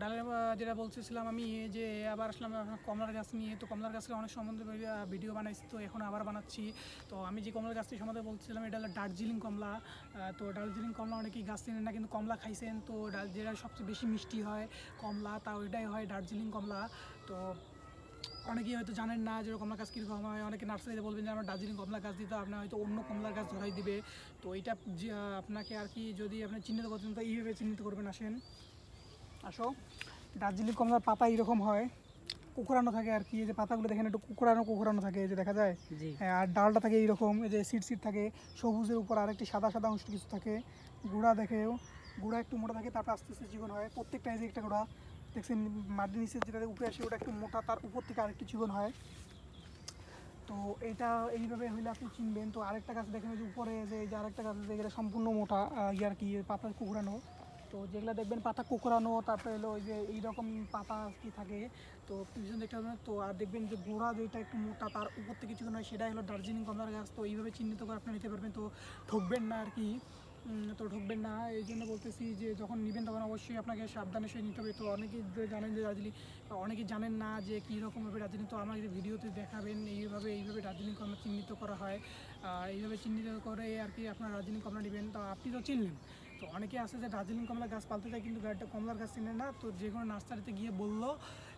ডালের যেটা বলতেছিলাম আমি যে আবার আসলাম কমলার গাছ নিয়ে। তো কমলার গাছের অনেক সম্বন্ধে ভিডিও বানাইছি, তো এখন আবার বানাচ্ছি। তো আমি যে কমলার গাছটি সম্বন্ধে বলছিলাম এটা হলো দার্জিলিং কমলা। তো দার্জিলিং কমলা অনেকেই গাছ চেনেন না, কিন্তু কমলা খাইছেন। তো যেটা সবচেয়ে বেশি মিষ্টি হয় কমলা, তাও এটাই হয় দার্জিলিং কমলা। তো অনেকেই হয়তো জানেন না যে কমলা গাছ কীরকম হয়। অনেকে নার্সারিতে বলবেন যে আমার দার্জিলিং কমলা গাছ দিতে, আপনার হয়তো অন্য কমলার গাছ ধরাই দিবে। তো এইটা যে আপনাকে আর কি যদি আপনি চিহ্নিত করতেন তো এইভাবে চিহ্নিত করবেন। আসো, দার্জিলিং কমলার পাতা এইরকম হয়, কুকুরানো থাকে আর কি। এই যে পাতাগুলো দেখেন একটু কুকুরানো থাকে, এই যে দেখা যায়। হ্যাঁ, আর ডালটা থাকে এইরকম, এই যে সিট থাকে সবুজের উপর, আর একটি সাদা সাদা অংশ কিছু থাকে। গুঁড়া দেখেও, গুঁড়া একটু মোটা থাকে, তারপর আস্তে আস্তে চিকন হয়। প্রত্যেকটা এই যে একটা গুঁড়া দেখছেন মাটির নিচে যেটা উপরে আসে ওটা একটু মোটা, তার উপর থেকে আরেকটু চিকন হয়। তো এটা এইভাবে হইলে আপনি চিনবেন। তো আরেকটা গাছ দেখেন যে উপরে যে এই যে আরেকটা গাছ আছে, এটা সম্পূর্ণ মোটা আর কি, পাতা কুকুরানো। তো যেগুলো দেখবেন পাতা কুকুরানো, তারপরে হলো ওই যে এইরকম পাতা কি থাকে, তো পিছন দেখতে পাবেন। তো আর দেখবেন যে গোড়া যেটা একটু মোটা, তার উপর থেকে চিকন হয়, সেটাই হলো দার্জিলিং কমলার গাছ। তো এইভাবে চিহ্নিত করে আপনি নিতে পারবেন। তো ঠকবেন না আর কি। তো ঠকবেন না, এই জন্য বলতেছি যে যখন নেবেন তখন অবশ্যই আপনাকে সাবধানে সে নিতে হবে। তো অনেকেই জানেন যে দার্জিলিং, অনেকেই জানেন না যে কীরকমভাবে দার্জিলিং। তো আমাদের ভিডিওতে দেখাবেন এইভাবে দার্জিলিং কমলা চিহ্নিত করা হয়। এইভাবে চিহ্নিত করে আর কি আপনার দার্জিলিং কমলা নেবেন। তো আপনি তো চিনলেন। তো অনেকে আছে যে দার্জিলিং কমলা গাছ পালতে চায় কিন্তু কমলার গাছ চিনে না। তো যে কোনো নার্সারিতে গিয়ে বললো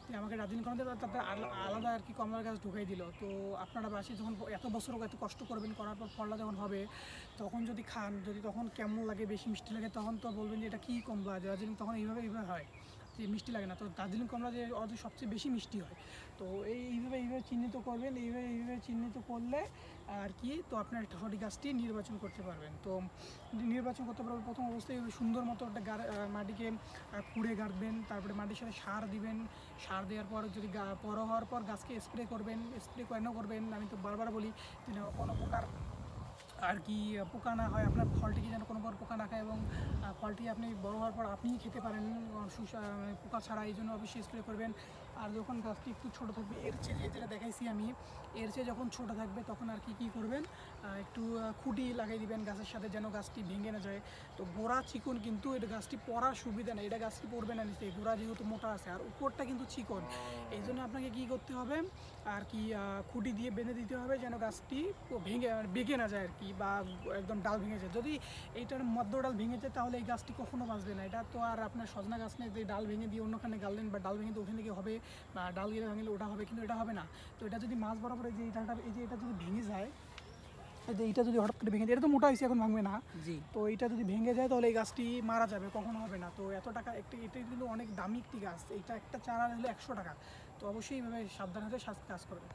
যে আমাকে দার্জিলিং কমলা দেবে, তারপরে আলাদা আর কি কমলার গাছ ঢুকাই দিল। তো আপনারা বাসায় যখন এত বছর এত কষ্ট করবেন, করার পর ফলটা যখন হবে তখন যদি খান, যদি তখন কেমন লাগে, বেশি মিষ্টি লাগে, তখন তো বলবেন যে এটা কী কমলা দার্জিলিং। তখন এইভাবে হয় যে মিষ্টি লাগে না। তো দার্জিলিং কমলা যে ওদের সবচেয়ে বেশি মিষ্টি হয়। তো এইভাবে চিহ্নিত করবেন। এইভাবে চিহ্নিত করলে আর কি, তো আপনার একটা সঠিক গাছটি নির্বাচন করতে পারবেন। তো নির্বাচন করতে পারবেন প্রথম অবস্থায় সুন্দর মতো একটা মাটিকে খুঁড়ে গাড়বেন, তারপরে মাটির সাথে সার দিবেন। সার দেওয়ার পর যদি বড় হওয়ার পর গাছকে স্প্রে করবেন। স্প্রে কেন করবেন আমি তো বারবার বলি, যেন কোনো প্রকার আর কি পোকা না হয়, আপনার ফলটিকে যেন কোনো প্রকার পোকা না খায়, এবং ফলটি আপনি বড় হওয়ার পর আপনিই খেতে পারেন পোকা ছাড়া। এই জন্য অবশ্যই স্প্রে করবেন। আর যখন গাছটি একটু ছোটো থাকবে, এর চেয়ে যেটা দেখাইছি আমি, এর চেয়ে যখন ছোটো থাকবে তখন আর কি কী করবেন, একটু খুঁটি লাগিয়ে দিবেন গাছের সাথে, যেন গাছটি ভেঙে না যায়। তো গোড়া চিকন, কিন্তু এটা গাছটি পড়ার সুবিধা নেই, এটা গাছটি পড়বে না নিচে, গোড়া যেহেতু মোটা আছে আর উপরটা কিন্তু চিকন। এই জন্য আপনাকে কী করতে হবে আর কি, খুঁটি দিয়ে বেঁধে দিতে হবে যেন গাছটি বেঁকে না যায় আর কি, বা একদম ডাল ভেঙে যায়। যদি এইটার মধ্য ডাল ভেঙে যায় তাহলে এই গাছটি কখনো বাঁচবে না। এটা তো আর আপনার সজনা গাছ নেই যে ডাল ভেঙে দিয়ে অন্যখানে গাললেন, বা ডাল ভেঙে দিয়ে ওখানে গিয়ে হবে, বা ডাল গিয়ে ভাঙলে ওটা হবে, কিন্তু এটা হবে না। তো এটা যদি মাছ বরাবর এই যে এটা যদি ভেঙে যায়, এই যে এইটা যদি হঠাৎ করে ভেঙে যায়, এটা তো মোটা হয়েছে এখন ভাঙবে না। তো এইটা যদি ভেঙে যায় তাহলে এই গাছটি মারা যাবে, কখনো হবে না। তো এত টাকা এটা কিন্তু অনেক দামি একটি গাছ, এইটা একটা চারা হলে 100 টাকা। তো অবশ্যই এইভাবে সাবধানে কাজ করবে।